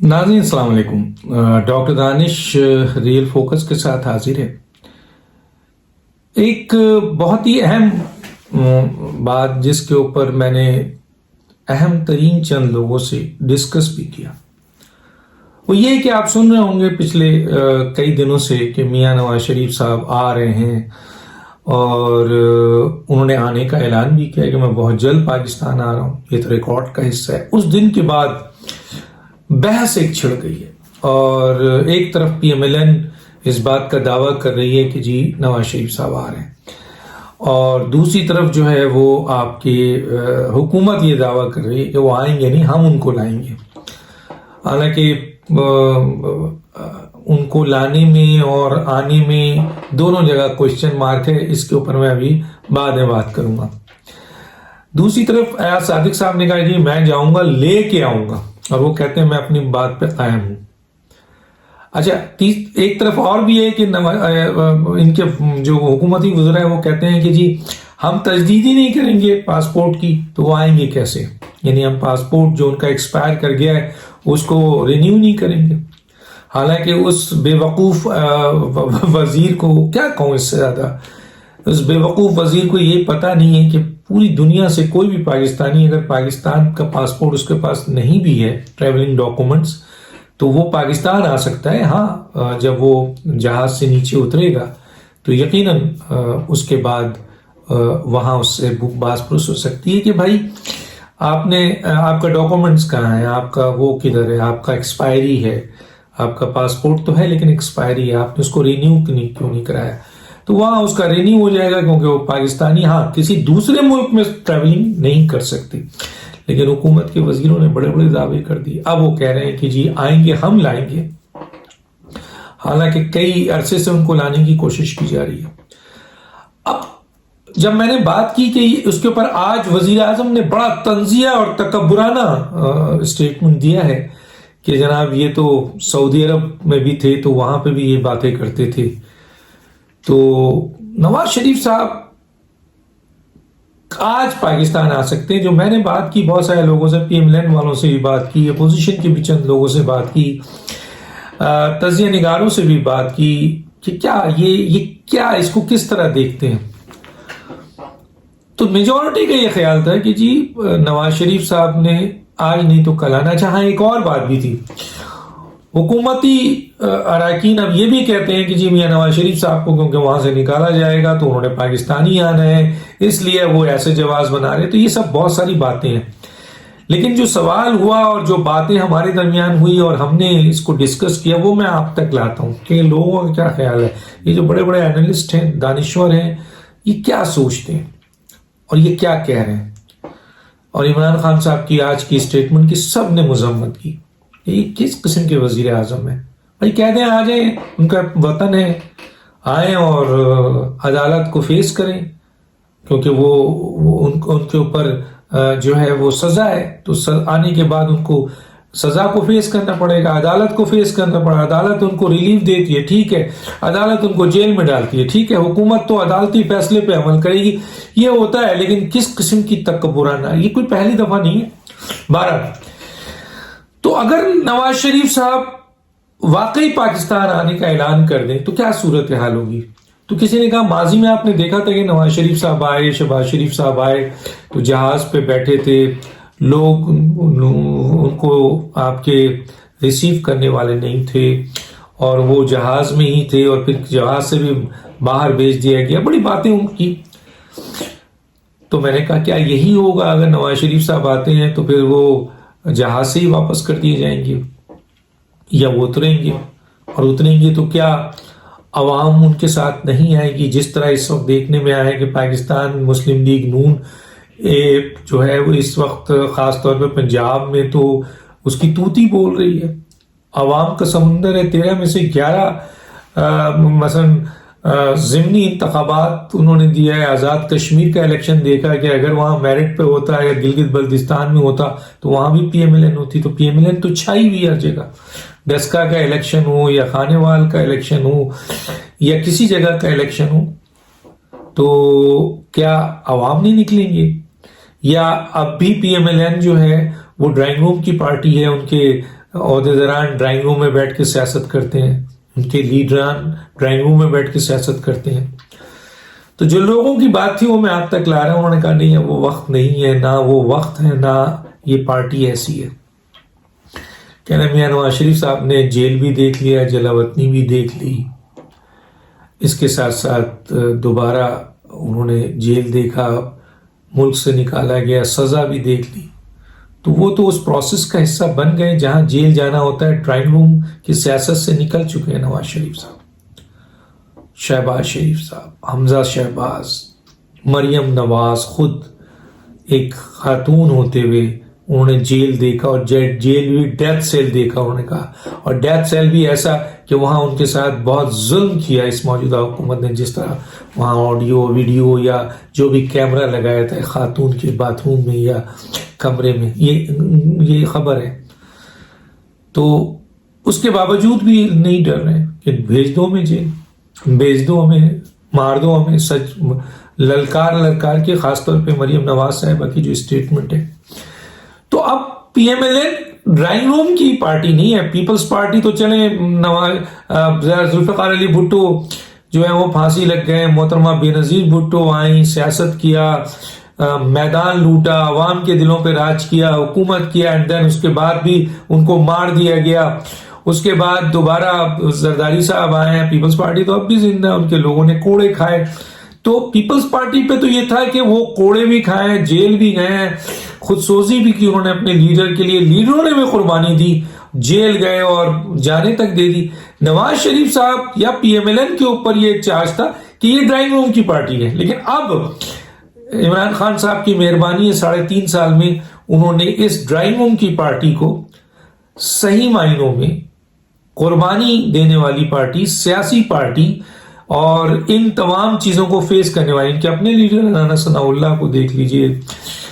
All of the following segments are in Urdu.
ناظرین السلام علیکم۔ ڈاکٹر دانش ریئل فوکس کے ساتھ حاضر ہے۔ ایک بہت ہی اہم بات جس کے اوپر میں نے اہم ترین چند لوگوں سے ڈسکس بھی کیا، وہ یہ کہ آپ سن رہے ہوں گے پچھلے کئی دنوں سے کہ میاں نواز شریف صاحب آ رہے ہیں اور انہوں نے آنے کا اعلان بھی کیا کہ میں بہت جلد پاکستان آ رہا ہوں۔ یہ تو ریکارڈ کا حصہ ہے۔ اس دن کے بعد بحث ایک چھڑ گئی ہے اور ایک طرف پی ایم ایل این اس بات کا دعویٰ کر رہی ہے کہ جی نواز شریف صاحب آ رہے ہیں، اور دوسری طرف جو ہے وہ آپ کی حکومت یہ دعویٰ کر رہی ہے کہ وہ آئیں گے نہیں، ہم ان کو لائیں گے۔ حالانکہ ان کو لانے میں اور آنے میں دونوں جگہ کوشچن مارک ہے، اس کے اوپر میں ابھی بعد میں بات کروں گا۔ دوسری طرف ایاز صادق صاحب نے کہا جی میں جاؤں گا، لے کے آؤں گا، اور وہ کہتے ہیں میں اپنی بات پہ قائم ہوں۔ اچھا، ایک طرف اور بھی ہے کہ ان کے جو حکومتی وزراء ہیں وہ کہتے ہیں کہ جی ہم تجدید ہی نہیں کریں گے پاسپورٹ کی، تو وہ آئیں گے کیسے؟ یعنی ہم پاسپورٹ جو ان کا ایکسپائر کر گیا ہے اس کو رینیو نہیں کریں گے۔ حالانکہ اس بے وقوف وزیر کو کیا کہوں، اس سے زیادہ اس بے وقوف وزیر کو یہ پتہ نہیں ہے کہ پوری دنیا سے کوئی بھی پاکستانی اگر پاکستان کا پاسپورٹ اس کے پاس نہیں بھی ہے، ٹریولنگ ڈاکومنٹس، تو وہ پاکستان آ سکتا ہے۔ ہاں، جب وہ جہاز سے نیچے اترے گا تو یقیناً اس کے بعد وہاں اس سے باز پرس ہو سکتی ہے کہ بھائی آپ کا ڈاکومنٹس کہاں ہے، آپ کا وہ کدھر ہے، آپ کا ایکسپائری ہے، آپ کا پاسپورٹ تو ہے لیکن ایکسپائری ہے، آپ نے اس کو رینیو کیوں نہیں کرایا؟ تو وہاں اس کا رینیو ہو جائے گا، کیونکہ وہ پاکستانی ہاں کسی دوسرے ملک میں ٹریولنگ نہیں کر سکتے۔ لیکن حکومت کے وزیروں نے بڑے بڑے دعوے کر دیے۔ اب وہ کہہ رہے ہیں کہ جی آئیں گے، ہم لائیں گے، حالانکہ کئی عرصے سے ان کو لانے کی کوشش کی جا رہی ہے۔ اب جب میں نے بات کی کہ اس کے اوپر آج وزیر اعظم نے بڑا طنزیہ اور تکبرانہ اسٹیٹمنٹ دیا ہے کہ جناب یہ تو سعودی عرب میں بھی تھے تو وہاں پہ بھی یہ باتیں کرتے تھے، تو نواز شریف صاحب آج پاکستان آ سکتے ہیں۔ جو میں نے بات کی بہت سارے لوگوں سے، پی ایم ایل این والوں سے بھی بات کی، اپوزیشن کے بھی چند لوگوں سے بات کی، تجزیہ نگاروں سے بھی بات کی کہ کیا اس کو کس طرح دیکھتے ہیں، تو میجورٹی کا یہ خیال تھا کہ جی نواز شریف صاحب نے آج نہیں تو کل آنا۔ چاہا ایک اور بات بھی تھی، حکومتی اراکین اب یہ بھی کہتے ہیں کہ جی میاں نواز شریف صاحب کو کیونکہ وہاں سے نکالا جائے گا تو انہوں نے پاکستانی آنا ہے، اس لیے وہ ایسے جواز بنا رہے۔ تو یہ سب بہت ساری باتیں ہیں، لیکن جو سوال ہوا اور جو باتیں ہمارے درمیان ہوئی اور ہم نے اس کو ڈسکس کیا وہ میں آپ تک لاتا ہوں کہ لوگوں کا کیا خیال ہے، یہ جو بڑے بڑے اینالسٹ ہیں، دانشور ہیں، یہ کیا سوچتے ہیں اور یہ کیا کہہ رہے ہیں۔ اور عمران خان صاحب کی آج کی اسٹیٹمنٹ کی سب نے مذمت کی۔ یہ کس قسم کے وزیر اعظم ہیں؟ بھائی کہہ دیں آ جائیں، ان کا وطن ہے، آئیں اور عدالت کو فیس کریں، کیونکہ وہ ان کے اوپر جو ہے وہ سزا ہے، تو آنے کے بعد ان کو سزا کو فیس کرنا پڑے گا، عدالت کو فیس کرنا پڑے گا۔ عدالت ان کو ریلیف دیتی ہے، ٹھیک ہے، عدالت ان کو جیل میں ڈالتی ہے، ٹھیک ہے، حکومت تو عدالتی فیصلے پہ عمل کرے گی، یہ ہوتا ہے۔ لیکن کس قسم کی تکبرانہ، یہ کوئی پہلی دفعہ نہیں ہے۔ بہرحال تو اگر نواز شریف صاحب واقعی پاکستان آنے کا اعلان کر دیں تو کیا صورتحال ہوگی؟ تو کسی نے کہا ماضی میں آپ نے دیکھا تھا کہ نواز شریف صاحب آئے، شہباز شریف صاحب آئے تو جہاز پہ بیٹھے تھے، لوگ ان کو آپ کے ریسیو کرنے والے نہیں تھے اور وہ جہاز میں ہی تھے اور پھر جہاز سے بھی باہر بھیج دیا گیا، بڑی باتیں ان کی۔ تو میں نے کہا کیا یہی ہوگا اگر نواز شریف صاحب آتے ہیں تو پھر وہ جہاز سے ہی واپس کر دیے جائیں گے یا وہ اتریں گے، اور اتریں گے تو کیا عوام ان کے ساتھ نہیں آئے گی؟ جس طرح اس وقت دیکھنے میں آیا کہ پاکستان مسلم لیگ نون جو ہے وہ اس وقت خاص طور پہ پنجاب میں تو اس کی توتی بول رہی ہے، عوام کا سمندر ہے۔ 13 میں سے 11 مثلا ضمنی انتخابات انہوں نے دیا ہے۔ آزاد کشمیر کا الیکشن دیکھا کہ اگر وہاں میرٹ پہ ہوتا یا گلگت بلتستان میں ہوتا تو وہاں بھی پی ایم ایل این ہوتی، تو پی ایم ایل این تو چھائی ہوئی ہر جگہ۔ ڈسکا کا الیکشن ہو یا خانے وال کا الیکشن ہو یا کسی جگہ کا الیکشن ہو، تو کیا عوام نہیں نکلیں گے؟ یا اب بھی پی ایم ایل این جو ہے وہ ڈرائنگ روم کی پارٹی ہے، ان کے عہدیداران ڈرائنگ روم میں بیٹھ کے سیاست کرتے ہیں، ان کے لیڈران ڈرائنگ روم میں بیٹھ کے سیاست کرتے ہیں. تو جو لوگوں کی بات تھی وہ میں آپ تک لا رہا ہوں. انہوں نے کہا نہیں وہ وقت نہیں ہے، نہ وہ وقت ہے، نہ یہ پارٹی ایسی ہے. کہنا میاں نواز شریف صاحب نے جیل بھی دیکھ لیا، جلا وطنی بھی دیکھ لی، اس کے ساتھ ساتھ دوبارہ انہوں نے جیل دیکھا، ملک سے نکالا گیا، سزا بھی دیکھ لی. تو وہ تو اس پروسیس کا حصہ بن گئے. جہاں جیل جانا ہوتا ہے، ڈرائنگ روم کی سیاست سے نکل چکے ہیں نواز شریف صاحب، شہباز شریف صاحب، حمزہ شہباز، مریم نواز خود ایک خاتون ہوتے ہوئے انہوں نے جیل دیکھا، اور جیل بھی ڈیتھ سیل دیکھا. انہوں نے کہا، اور ڈیتھ سیل بھی ایسا کہ وہاں ان کے ساتھ بہت ظلم کیا اس موجودہ حکومت نے. جس طرح وہاں آڈیو ویڈیو یا جو بھی کیمرہ لگایا تھا خاتون کے باتھ روم میں یا کمرے میں، یہ خبر ہے. تو اس کے باوجود بھی نہیں ڈر رہے کہ بھیج دو ہمیں جیل، بھیج دو ہمیں، مار دو ہمیں. سچ للکار کے، خاص طور پہ مریم نواز صاحبہ کی جو اسٹیٹمنٹ ہے. تو اب P M L N drawing room کی پارٹی نہیں ہے. پیپلز پارٹی تو چلیں، ذوالفقار علی بھٹو جو ہے وہ پھانسی لگ گئے، محترمہ بے نظیر بھٹو آئیں، سیاست کیا، میدان لوٹا، عوام کے دلوں پہ راج کیا، حکومت کیا، اینڈ دین اس کے بعد بھی ان کو مار دیا گیا. اس کے بعد دوبارہ زرداری صاحب آئے ہیں. پیپلز پارٹی تو اب بھی زندہ ہے، ان کے لوگوں نے کوڑے کھائے. تو پیپلز پارٹی پہ تو یہ تھا کہ وہ کوڑے بھی کھائے، جیل بھی گئے ہیں، خود سوزی بھی کی انہوں نے اپنے لیڈر کے لیے، لیڈروں نے بھی قربانی دی، جیل گئے اور جانے تک دے دی. نواز شریف صاحب یا پی ایم ایل این کے اوپر یہ چارج تھا کہ یہ ڈرائنگ روم کی پارٹی ہے. لیکن اب عمران خان صاحب کی مہربانی ہے، 3.5 سال میں انہوں نے اس ڈرائنگ روم کی پارٹی کو صحیح معنوں میں قربانی دینے والی پارٹی، سیاسی پارٹی، اور ان تمام چیزوں کو فیس کرنے والی، ان کے اپنے لیڈر رانا ثناء اللہ کو دیکھ لیجئے،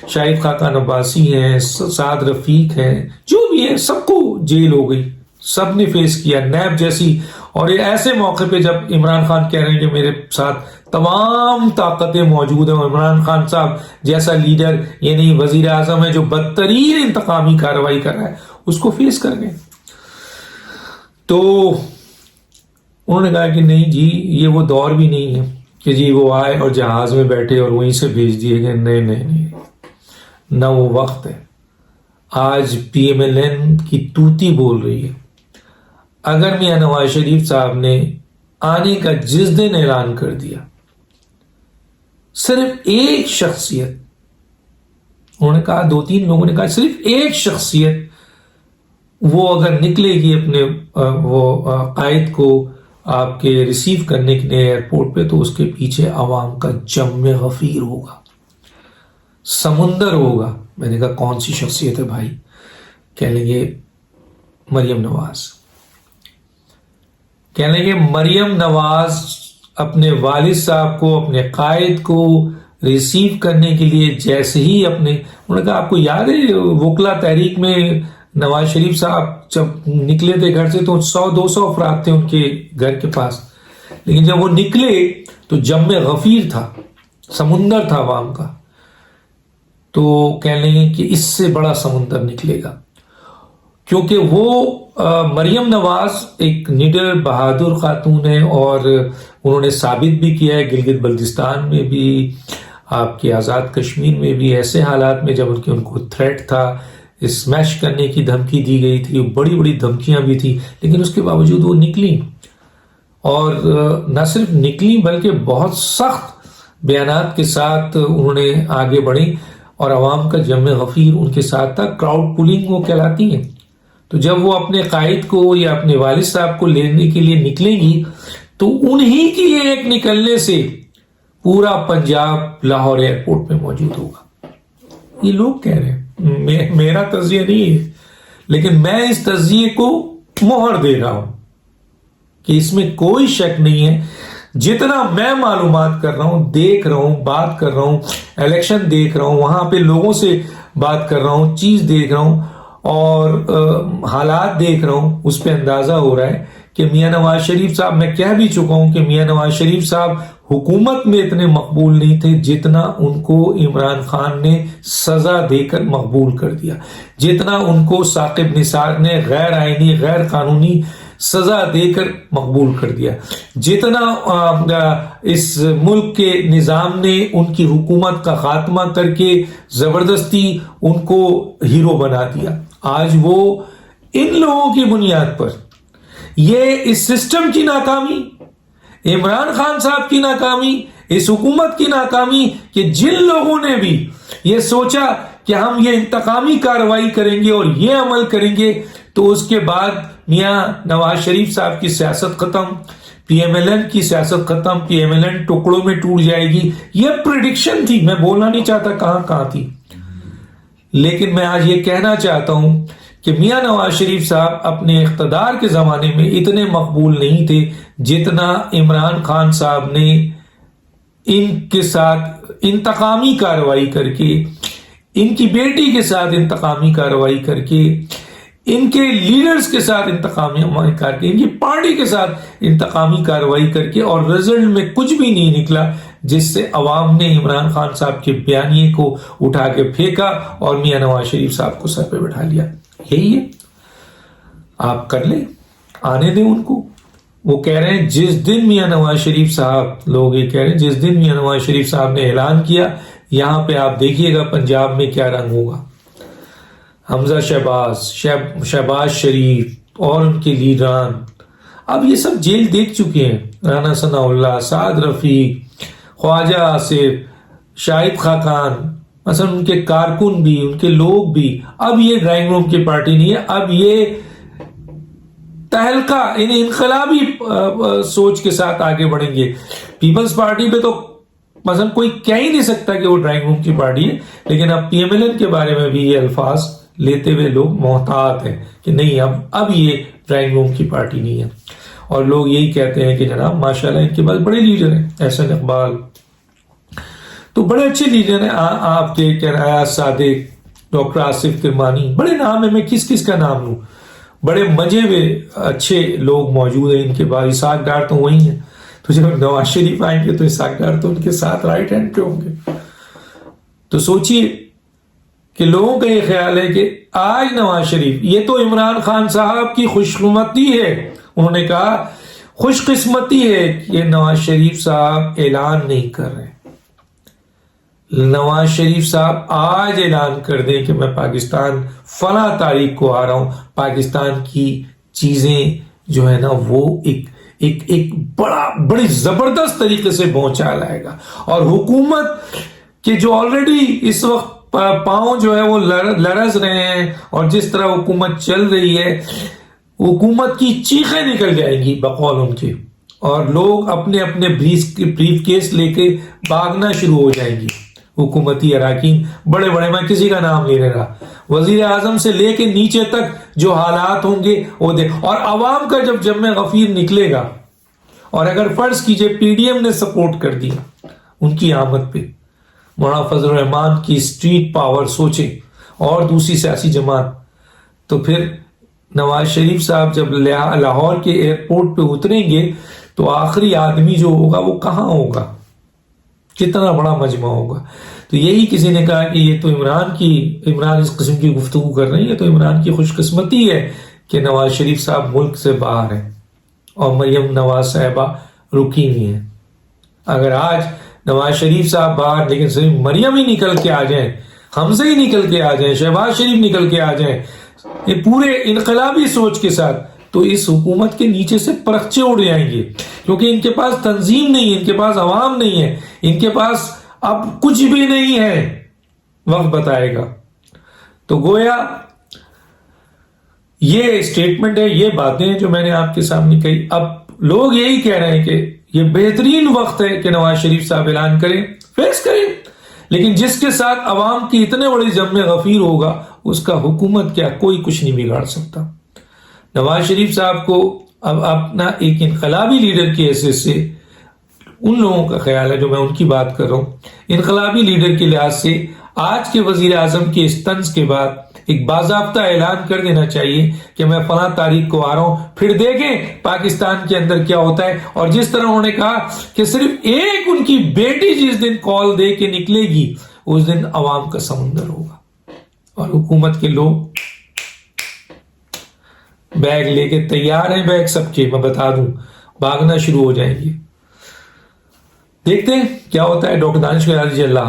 شاہد خاقان عباسی ہیں، سعد رفیق ہیں، جو بھی ہیں، سب کو جیل ہو گئی، سب نے فیس کیا. نیب جیسی، اور یہ ایسے موقع پہ جب عمران خان کہہ رہے ہیں کہ میرے ساتھ تمام طاقتیں موجود ہیں، اور عمران خان صاحب جیسا لیڈر، یعنی وزیر اعظم ہے جو بدترین انتقامی کارروائی کر رہا ہے، اس کو فیس کر گئے. تو انہوں نے کہا کہ نہیں جی، یہ وہ دور بھی نہیں ہے کہ جی وہ آئے اور جہاز میں بیٹھے اور وہیں سے بھیج دیے گئے. نہیں، نہ وہ وقت ہے. آج پی ایم ایل این کی توتی بول رہی ہے. اگر میاں نواز شریف صاحب نے آنے کا جس دن اعلان کر دیا، صرف ایک شخصیت، انہوں نے کہا 2-3 لوگوں نے کہا صرف ایک شخصیت وہ اگر نکلے گی اپنے وہ قائد کو آپ کے ریسیو کرنے کے لیے ایئرپورٹ پہ، تو اس کے پیچھے عوام کا جم غفیر ہوگا، سمندر ہوگا. میں نے کہا کون سی شخصیت ہے بھائی؟ کہہ لیں گے مریم نواز. کہہ لیں گے مریم نواز اپنے والد صاحب کو، اپنے قائد کو ریسیو کرنے کے لیے جیسے ہی انہوں نے کہا آپ کو یاد ہے وکلا تحریک میں نواز شریف صاحب جب نکلے تھے گھر سے تو 100-200 افراد تھے ان کے گھر کے پاس، لیکن جب وہ نکلے تو جم غفیر تھا، سمندر تھا عوام کا. تو کہہ لیں گے کہ اس سے بڑا سمندر نکلے گا، کیونکہ وہ مریم نواز ایک نڈر بہادر خاتون ہے، اور انہوں نے ثابت بھی کیا ہے گلگت بلتستان میں بھی، آپ کے آزاد کشمیر میں بھی، ایسے حالات میں جب ان کو تھریٹ تھا، اسمیش کرنے کی دھمکی دی گئی تھی، بڑی بڑی دھمکیاں بھی تھی، لیکن اس کے باوجود وہ نکلی، اور نہ صرف نکلی بلکہ بہت سخت بیانات کے ساتھ انہوں نے آگے بڑھی، اور عوام کا جم غفیر ان کے ساتھ تھا. کراؤڈ پولنگ وہ کہلاتی ہیں. تو جب وہ اپنے قائد کو یا اپنے والد صاحب کو لینے کے لیے نکلے گی تو انہی کی ایک نکلنے سے پورا پنجاب لاہور ایئرپورٹ میں موجود ہوگا. یہ لوگ کہہ رہے ہیں، میرا تجزیہ نہیں ہے، لیکن میں اس تجزیے کو مہر دے رہا ہوں کہ اس میں کوئی شک نہیں ہے. جتنا میں معلومات کر رہا ہوں، دیکھ رہا ہوں، بات کر رہا ہوں، الیکشن دیکھ رہا ہوں، وہاں پہ لوگوں سے بات کر رہا ہوں، چیز دیکھ رہا ہوں اور حالات دیکھ رہا ہوں، اس پہ اندازہ ہو رہا ہے کہ میاں نواز شریف صاحب، میں کہہ بھی چکا ہوں کہ میاں نواز شریف صاحب حکومت میں اتنے مقبول نہیں تھے جتنا ان کو عمران خان نے سزا دے کر مقبول کر دیا، جتنا ان کو ثاقب نثار نے غیر آئینی غیر قانونی سزا دے کر مقبول کر دیا، جتنا اس ملک کے نظام نے ان کی حکومت کا خاتمہ کر کے زبردستی ان کو ہیرو بنا دیا۔ آج وہ ان لوگوں کی بنیاد پر، یہ اس سسٹم کی ناکامی، عمران خان صاحب کی ناکامی، اس حکومت کی ناکامی، کہ جن لوگوں نے بھی یہ سوچا کہ ہم یہ انتقامی کارروائی کریں گے اور یہ عمل کریں گے، تو اس کے بعد میاں نواز شریف صاحب کی سیاست ختم، پی ایم ایل این کی سیاست ختم، پی ایم ایل این ٹکڑوں میں ٹوٹ جائے گی۔ یہ پریڈکشن تھی، میں بولنا نہیں چاہتا کہاں تھی، لیکن میں آج یہ کہنا چاہتا ہوں کہ میاں نواز شریف صاحب اپنے اقتدار کے زمانے میں اتنے مقبول نہیں تھے جتنا عمران خان صاحب نے ان کے ساتھ انتقامی کارروائی کر کے، ان کی بیٹی کے ساتھ انتقامی کارروائی کر کے، ان کے لیڈرز کے ساتھ انتقامی کر کے، ان کی پارٹی کے ساتھ انتقامی کارروائی کر کے، اور رزلٹ میں کچھ بھی نہیں نکلا جس سے عوام نے عمران خان صاحب کے بیانیے کو اٹھا کے پھینکا اور میاں نواز شریف صاحب کو سر پہ بٹھا لیا۔ یہی ہے، آپ کر لیں، آنے دیں ان کو۔ وہ کہہ رہے ہیں جس دن میاں نواز شریف صاحب، لوگ یہ کہہ رہے ہیں جس دن میاں نواز شریف صاحب نے اعلان کیا، یہاں پہ آپ دیکھیے گا پنجاب میں کیا رنگ ہوگا۔ حمزہ شہباز شریف اور ان کے لیڈران اب یہ سب جیل دیکھ چکے ہیں، رانا ثناء اللہ، سعد رفیق، خواجہ آصف، شاہد خاقان، مثلا ان کے کارکن بھی، ان کے لوگ بھی، اب یہ ڈرائنگ روم کی پارٹی نہیں ہے، اب یہ تہلکہ انقلابی سوچ کے ساتھ آگے بڑھیں گے۔ پیپلز پارٹی پہ تو مثلا کوئی کہہ ہی نہیں سکتا کہ وہ ڈرائنگ روم کی پارٹی ہے، لیکن اب پی ایم ایل این کے بارے میں بھی یہ الفاظ لیتے ہوئے لوگ محتاط ہیں کہ نہیں، اب یہ ڈرائنگ روم کی پارٹی نہیں ہے۔ اور لوگ یہی کہتے ہیں کہ جناب ماشاءاللہ ان کے پاس بڑے لیڈر ہیں، احسن اقبال تو بڑے اچھے لیڈر ہیں، آپ کے ایاز صادق، ڈاکٹر آصف کرمانی، بڑے نام ہیں، میں کس کا نام لوں، بڑے مزے ہوئے اچھے لوگ موجود ہیں ان کے بعد۔ اسحاق ڈار تو وہی ہیں، تو جب نواز شریف آئیں گے تو اسحاق ڈار تو ان کے ساتھ رائٹ ہینڈ پہ ہوں گے۔ تو سوچئے کہ لوگوں کا یہ خیال ہے کہ آج نواز شریف، یہ تو عمران خان صاحب کی خوش قسمتی ہے، انہوں نے کہا خوش قسمتی ہے کہ نواز شریف صاحب اعلان نہیں کر رہے۔ نواز شریف صاحب آج اعلان کر دیں کہ میں پاکستان فلاں تاریخ کو آ رہا ہوں، پاکستان کی چیزیں جو ہے نا وہ ایک بڑی زبردست طریقے سے پہنچا لائے گا، اور حکومت کے جو آلریڈی اس وقت پاؤں جو ہے وہ لرز رہے ہیں، اور جس طرح حکومت چل رہی ہے، حکومت کی چیخیں نکل جائیں گی بقول ان کے، اور لوگ اپنے اپنے بریف کیس لے کے بھاگنا شروع ہو جائیں گی۔ حکومتی اراکین بڑے بڑے، میں کسی کا نام لے رہا، وزیر اعظم سے لے کے نیچے تک جو حالات ہوں گے وہ اور عوام کا جب جمع غفیر نکلے گا، اور اگر فرض کیجئے پی ڈی ایم نے سپورٹ کر دیا ان کی آمد پہ، مولانا فضل الرحمان کی اسٹریٹ پاور سوچیں، اور دوسری سیاسی جماعت، تو پھر نواز شریف صاحب جب لاہور کے ایئرپورٹ پہ اتریں گے تو آخری آدمی جو ہوگا وہ کہاں ہوگا، کتنا بڑا مجمع ہوگا۔ تو یہی کسی نے کہا کہ یہ تو عمران اس قسم کی گفتگو کر رہے ہیں، یہ تو عمران کی خوش قسمتی ہے کہ نواز شریف صاحب ملک سے باہر ہیں اور مریم نواز صاحبہ رکی ہوئی ہیں۔ اگر آج نواز شریف صاحب باہر، لیکن صرف مریم ہی نکل کے آ جائیں، حمزہ ہی نکل کے آ جائیں، شہباز شریف نکل کے آ جائیں، یہ پورے انقلابی سوچ کے ساتھ، تو اس حکومت کے نیچے سے پرخچے اڑ جائیں گے، کیونکہ ان کے پاس تنظیم نہیں ہے، ان کے پاس عوام نہیں ہے، ان کے پاس اب کچھ بھی نہیں ہے، وقت بتائے گا۔ تو گویا یہ اسٹیٹمنٹ ہے، یہ باتیں جو میں نے آپ کے سامنے کہی، اب لوگ یہی کہہ رہے ہیں کہ یہ بہترین وقت ہے کہ نواز شریف صاحب اعلان کریں، فیکس کریں، لیکن جس کے ساتھ عوام کی اتنے بڑی جمع غفیر ہوگا اس کا حکومت کیا کوئی کچھ نہیں بگاڑ سکتا۔ نواز شریف صاحب کو اب اپنا ایک انقلابی لیڈر کی حیثیت سے، ان لوگوں کا خیال ہے جو میں ان کی بات کر رہا ہوں، انقلابی لیڈر کے لحاظ سے آج کے وزیر اعظم کے اس طنز کے بعد ایک باضابطہ اعلان کر دینا چاہیے کہ میں فلاں تاریخ کو آ رہا ہوں، پھر دیکھیں پاکستان کے اندر کیا ہوتا ہے۔ اور جس طرح انہوں نے کہا کہ صرف ایک ان کی بیٹی جس دن کال دے کے نکلے گی اس دن عوام کا سمندر ہوگا، اور حکومت کے لوگ بیگ لے کے تیار ہیں، بیگ سب کے میں بتا دوں بھاگنا شروع ہو جائیں گے۔ دیکھتے ہیں کیا ہوتا ہے۔ ڈاکٹر دانش اللہ